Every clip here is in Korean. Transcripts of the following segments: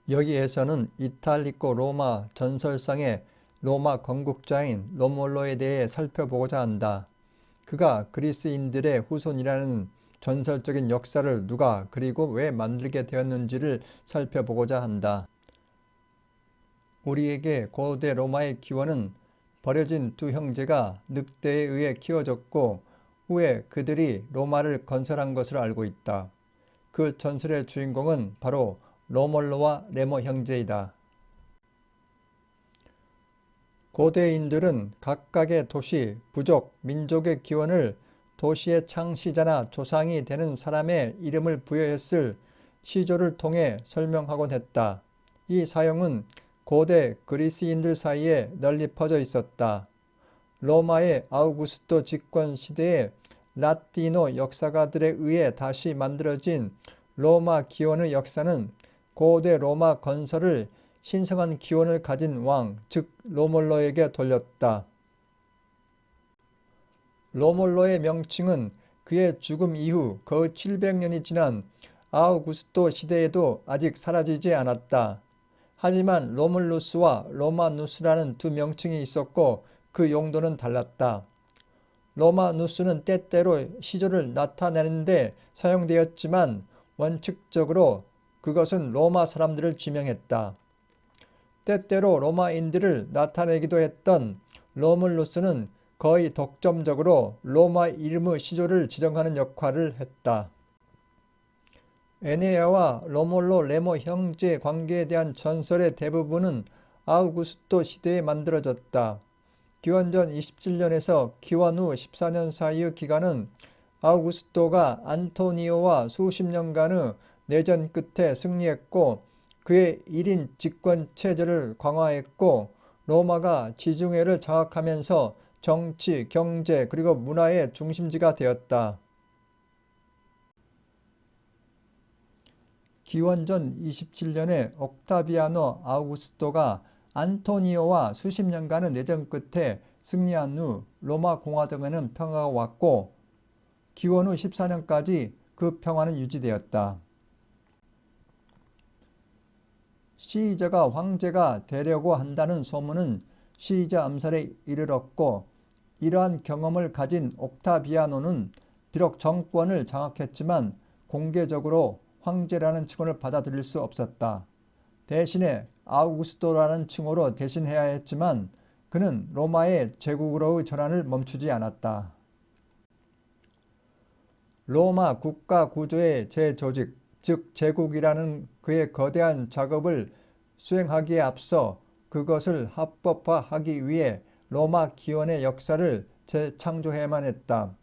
여기에서는 이탈리코 로마 전설상의 로마 건국자인 로몰로에 대해 살펴보고자 한다. 그가 그리스인들의 후손이라는 전설적인 역사를 누가 그리고 왜 만들게 되었는지를 살펴보고자 한다. 우리에게 고대 로마의 기원은 버려진 두 형제가 늑대에 의해 키워졌고 후에 그들이 로마를 건설한 것으로 알고 있다. 그 전설의 주인공은 바로 로몰로와 레모 형제이다. 고대인들은 각각의 도시, 부족, 민족의 기원을 도시의 창시자나 조상이 되는 사람의 이름을 부여했을 시조를 통해 설명하곤 했다. 이 사용은 고대 그리스인들 사이에 널리 퍼져 있었다. 로마의 아우구스토 집권 시대에 라티노 역사가들에 의해 다시 만들어진 로마 기원의 역사는 고대 로마 건설을 신성한 기원을 가진 왕, 즉 로몰로에게 돌렸다. 로몰로의 명칭은 그의 죽음 이후 거의 700년이 지난 아우구스토 시대에도 아직 사라지지 않았다. 하지만 로물루스와 로마누스라는 두 명칭이 있었고 그 용도는 달랐다. 로마누스는 때때로 시조를 나타내는 데 사용되었지만 원칙적으로 그것은 로마 사람들을 지명했다. 때때로 로마인들을 나타내기도 했던 로물루스는 거의 독점적으로 로마 이름의 시조를 지정하는 역할을 했다. 에네아와 로몰로 레모 형제 관계에 대한 전설의 대부분은 아우구스토 시대에 만들어졌다. 기원전 27년에서 기원 후 14년 사이의 기간은 아우구스토가 안토니오와 수십 년간의 내전 끝에 승리했고 그의 1인 집권 체제를 강화했고 로마가 지중해를 장악하면서 정치, 경제 그리고 문화의 중심지가 되었다. 기원전 27년에 옥타비아노 아우구스토가 안토니오와 수십 년간의 내전 끝에 승리한 후 로마 공화정에는 평화가 왔고 기원 후 14년까지 그 평화는 유지되었다. 시저가 황제가 되려고 한다는 소문은 시저 암살에 이르렀고 이러한 경험을 가진 옥타비아노는 비록 정권을 장악했지만 공개적으로 황제라는 칭호를 받아들일 수 없었다. 대신에 아우구스토라는 칭호로 대신해야 했지만 그는 로마의 제국으로의 전환을 멈추지 않았다. 로마 국가 구조의 재조직, 즉 제국이라는 그의 거대한 작업을 수행하기에 앞서 그것을 합법화하기 위해 로마 기원의 역사를 재창조해야만 했다.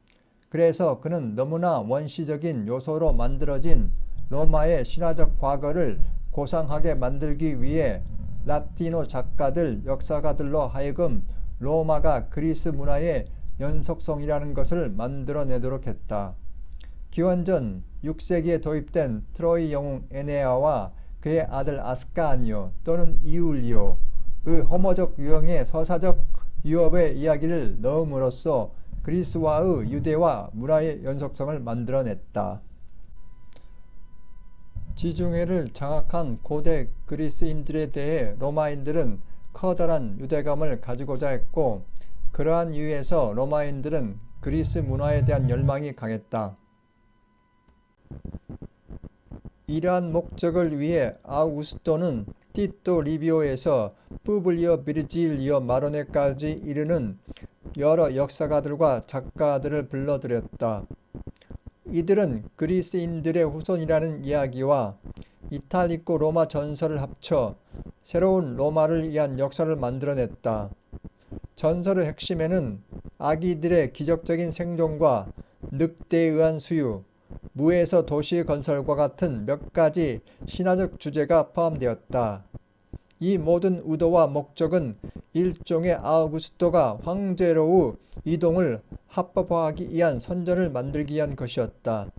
그래서 그는 너무나 원시적인 요소로 만들어진 로마의 신화적 과거를 고상하게 만들기 위해 라티노 작가들, 역사가들로 하여금 로마가 그리스 문화의 연속성이라는 것을 만들어내도록 했다. 기원전 6세기에 도입된 트로이 영웅 에네아와 그의 아들 아스카니오 또는 이울리오의 호모적 유형의 서사적 유업의 이야기를 넣음으로써 그리스와의 유대와 문화의 연속성을 만들어냈다. 지중해를 장악한 고대 그리스인들에 대해 로마인들은 커다란 유대감을 가지고자 했고 그러한 이유에서 로마인들은 그리스 문화에 대한 열망이 강했다. 이러한 목적을 위해 아우구스토는 티토 리비오에서 푸블리오 비르질리오 마로네까지 이르는 여러 역사가들과 작가들을 불러들였다. 이들은 그리스인들의 후손이라는 이야기와 이탈리코 로마 전설을 합쳐 새로운 로마를 위한 역사를 만들어냈다. 전설의 핵심에는 아기들의 기적적인 생존과 늑대에 의한 수유, 무에서 도시 건설과 같은 몇 가지 신화적 주제가 포함되었다. 이 모든 의도와 목적은 일종의 아우구스토가 황제로의 이동을 합법화하기 위한 선전을 만들기 위한 것이었다.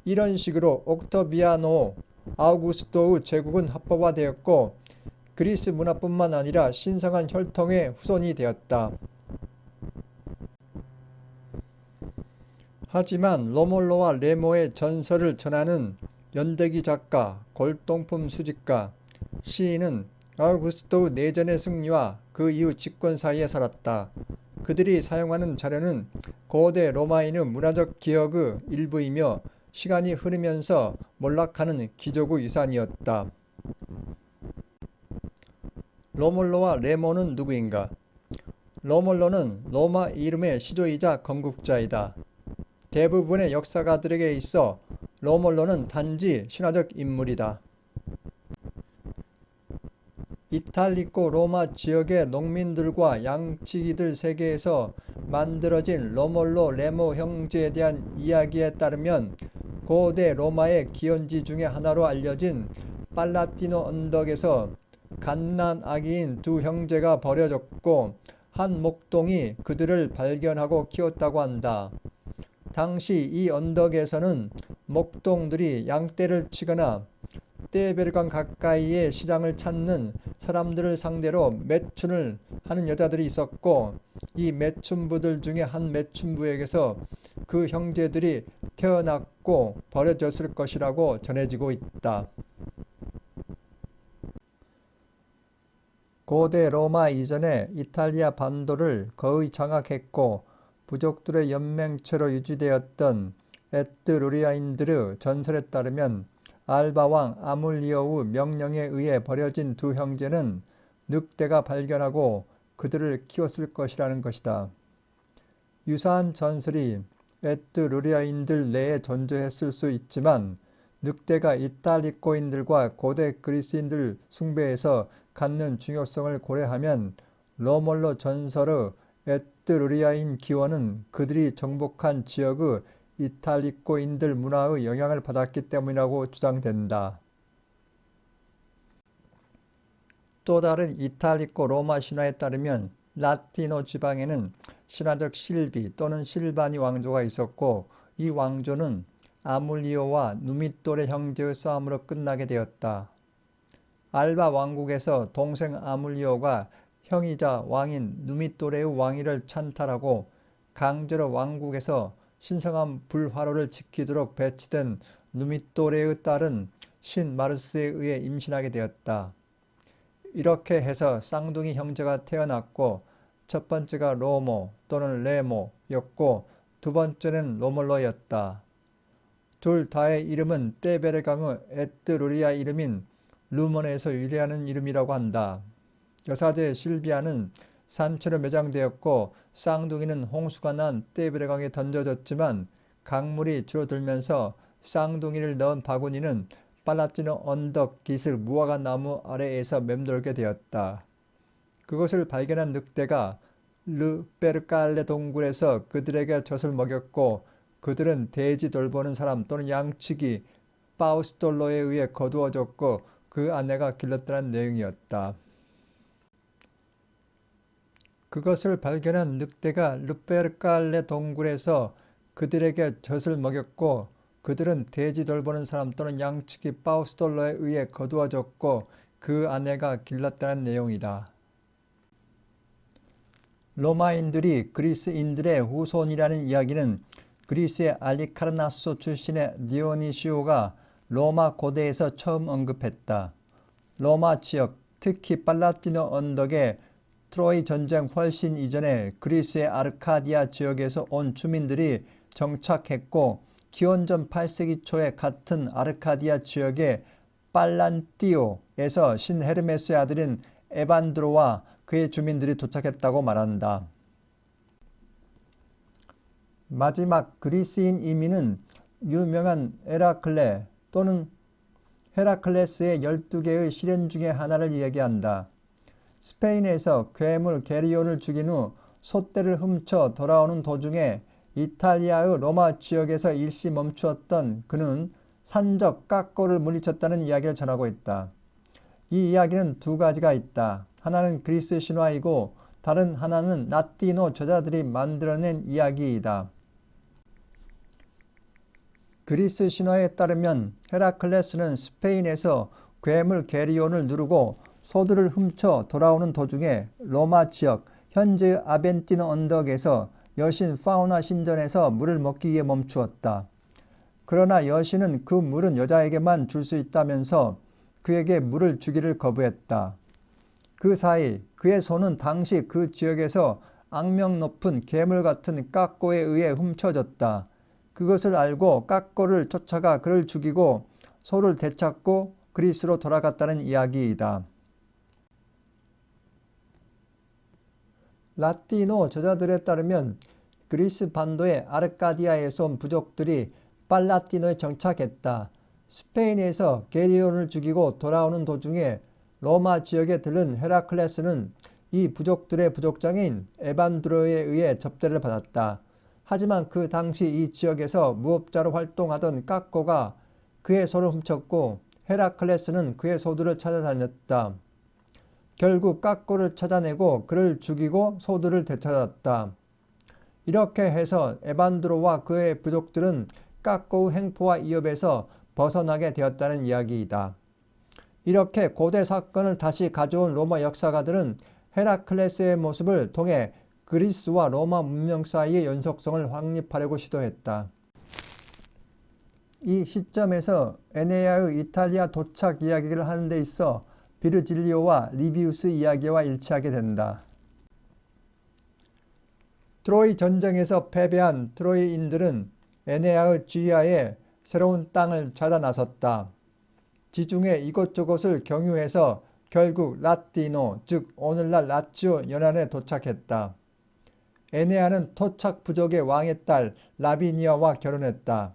이런 식으로 옥토비아노 아우구스토의 제국은 합법화되었고 그리스 문화뿐만 아니라 신성한 혈통의 후손이 되었다. 하지만 로몰로와 레모의 전설을 전하는 연대기 작가, 골동품 수집가, 시인은 아우구스토의 내전의 승리와 그 이후 집권 사이에 살았다. 그들이 사용하는 자료는 고대 로마인의 문화적 기억의 일부이며 시간이 흐르면서 몰락하는 귀족의 유산이었다. 로몰로와 레모는 누구인가? 로몰로는 로마 이름의 시조이자 건국자이다. 대부분의 역사가들에게 있어 로몰로는 단지 신화적 인물이다. 이탈리코 로마 지역의 농민들과 양치기들 세계에서 만들어진 로몰로 레모 형제에 대한 이야기에 따르면 고대 로마의 기원지 중에 하나로 알려진 팔라티노 언덕에서 갓난 아기인 두 형제가 버려졌고 한 목동이 그들을 발견하고 키웠다고 한다. 당시 이 언덕에서는 목동들이 양떼를 치거나 떼베르강 가까이의 시장을 찾는 사람들을 상대로 매춘을 하는 여자들이 있었고 이 매춘부들 중에 한 매춘부에게서 그 형제들이 태어났고 버려졌을 것이라고 전해지고 있다. 고대 로마 이전에 이탈리아 반도를 거의 장악했고 부족들의 연맹체로 유지되었던 에트루리아인들의 전설에 따르면 알바 왕 아물리오의 명령에 의해 버려진 두 형제는 늑대가 발견하고 그들을 키웠을 것이라는 것이다. 유사한 전설이 에트루리아인들 내에 존재했을 수 있지만 늑대가 이탈리코인들과 고대 그리스인들 숭배에서 갖는 중요성을 고려하면 로몰로 전설의 에트루리아인 기원은 그들이 정복한 지역의 이탈리코인들 문화의 영향을 받았기 때문이라고 주장된다. 또 다른 이탈리코 로마 신화에 따르면 라티노 지방에는 신화적 실비 또는 실바니 왕조가 있었고 이 왕조는 아물리오와 누미토레 형제의 싸움으로 끝나게 되었다. 알바 왕국에서 동생 아물리오가 형이자 왕인 누미토레의 왕위를 찬탈하고 강제로 왕국에서 신성한 불화로를 지키도록 배치된 누미토레의 딸은 신 마르스에 의해 임신하게 되었다. 이렇게 해서 쌍둥이 형제가 태어났고 첫 번째가 로모 또는 레모였고 두 번째는 로몰로였다. 둘 다의 이름은 떼베르강의 에트루리아 이름인 루몬에서 유래하는 이름이라고 한다. 여사제 실비아는 산채로 매장되었고 쌍둥이는 홍수가 난 떼베르강에 던져졌지만 강물이 줄어들면서 쌍둥이를 넣은 바구니는 팔라티노 언덕 기슭 무화과 나무 아래에서 맴돌게 되었다. 그것을 발견한 늑대가 르페르칼레 동굴에서 그들에게 젖을 먹였고 그들은 돼지 돌보는 사람 또는 양치기 파우스톨로에 의해 거두어졌고 그 아내가 길렀다는 내용이었다. 그것을 발견한 늑대가 르페르칼레 동굴에서 그들에게 젖을 먹였고 그들은 돼지 돌보는 사람 또는 양치기 파우스톨로에 의해 거두어졌고 그 아내가 길렀다는 내용이다. 로마인들이 그리스인들의 후손이라는 이야기는 그리스의 알리카르나소 출신의 디오니시오가 로마 고대에서 처음 언급했다. 로마 지역, 특히 팔라티노 언덕의 트로이 전쟁 훨씬 이전에 그리스의 아르카디아 지역에서 온 주민들이 정착했고 기원전 8세기 초에 같은 아르카디아 지역의 팔란티오에서 신 헤르메스의 아들인 에반드로와 그의 주민들이 도착했다고 말한다. 마지막 그리스인 이민은 유명한 에라클레 또는 헤라클레스의 12개의 시련 중에 하나를 이야기한다. 스페인에서 괴물 게리온을 죽인 후 솥대를 훔쳐 돌아오는 도중에 이탈리아의 로마 지역에서 일시 멈추었던 그는 산적 까꼬를 물리쳤다는 이야기를 전하고 있다. 이 이야기는 두 가지가 있다. 하나는 그리스 신화이고 다른 하나는 라티노 저자들이 만들어낸 이야기이다. 그리스 신화에 따르면 헤라클레스는 스페인에서 괴물 게리온을 누르고 소들을 훔쳐 돌아오는 도중에 로마 지역 현재의 아벤티노 언덕에서 여신 파우나 신전에서 물을 먹기 위해 멈추었다. 그러나 여신은 그 물은 여자에게만 줄 수 있다면서 그에게 물을 주기를 거부했다. 그 사이 그의 손은 당시 그 지역에서 악명 높은 괴물 같은 깎고에 의해 훔쳐졌다. 그것을 알고 깎고를 쫓아가 그를 죽이고 소를 되찾고 그리스로 돌아갔다는 이야기이다. 라티노 저자들에 따르면 그리스 반도의 아르카디아에서 온 부족들이 팔라티노에 정착했다. 스페인에서 게리온을 죽이고 돌아오는 도중에 로마 지역에 들른 헤라클레스는 이 부족들의 부족장인 에반드로에 의해 접대를 받았다. 하지만 그 당시 이 지역에서 무업자로 활동하던 깎고가 그의 소를 훔쳤고 헤라클레스는 그의 소들을 찾아다녔다. 결국 깎고를 찾아내고 그를 죽이고 소들을 되찾았다. 이렇게 해서 에반드로와 그의 부족들은 깎고의 횡포와 위협에서 벗어나게 되었다는 이야기이다. 이렇게 고대 사건을 다시 가져온 로마 역사가들은 헤라클레스의 모습을 통해 그리스와 로마 문명 사이의 연속성을 확립하려고 시도했다. 이 시점에서 에네아의 이탈리아 도착 이야기를 하는 데 있어 비르질리오와 리비우스 이야기와 일치하게 된다. 트로이 전쟁에서 패배한 트로이인들은 에네아의 지휘하에 새로운 땅을 찾아 나섰다. 지중해 이곳저곳을 경유해서 결국 라티노, 즉 오늘날 라치오 연안에 도착했다. 에네아는 토착 부족의 왕의 딸 라비니아와 결혼했다.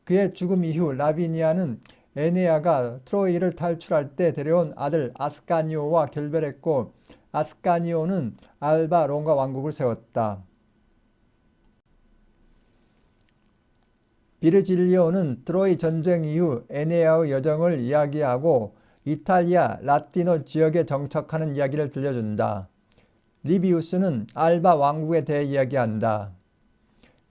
그의 죽음 이후 라비니아는 에네아가 트로이를 탈출할 때 데려온 아들 아스카니오와 결별했고 아스카니오는 알바 롱가 왕국을 세웠다. 비르질리오는 트로이 전쟁 이후 에네아의 여정을 이야기하고 이탈리아 라티노 지역에 정착하는 이야기를 들려준다. 리비우스는 알바 왕국에 대해 이야기한다.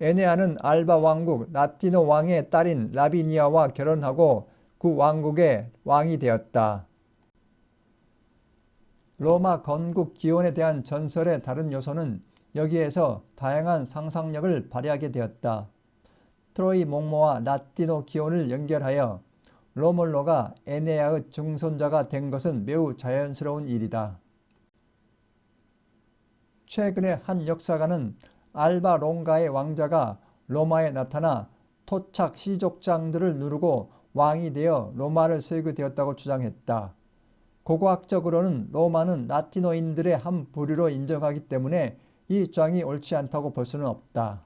에네아는 알바 왕국 라티노 왕의 딸인 라비니아와 결혼하고 그 왕국의 왕이 되었다. 로마 건국 기원에 대한 전설의 다른 요소는 여기에서 다양한 상상력을 발휘하게 되었다. 트로이 목모와 라티노 기원을 연결하여 로몰로가 에네아의 증손자가 된 것은 매우 자연스러운 일이다. 최근에 한 역사가는 알바 롱가의 왕자가 로마에 나타나 토착 시족장들을 누르고 왕이 되어 로마를 세우게 되었다고 주장했다. 고고학적으로는 로마는 라티노인들의 한 부류로 인정하기 때문에 이 주장이 옳지 않다고 볼 수는 없다.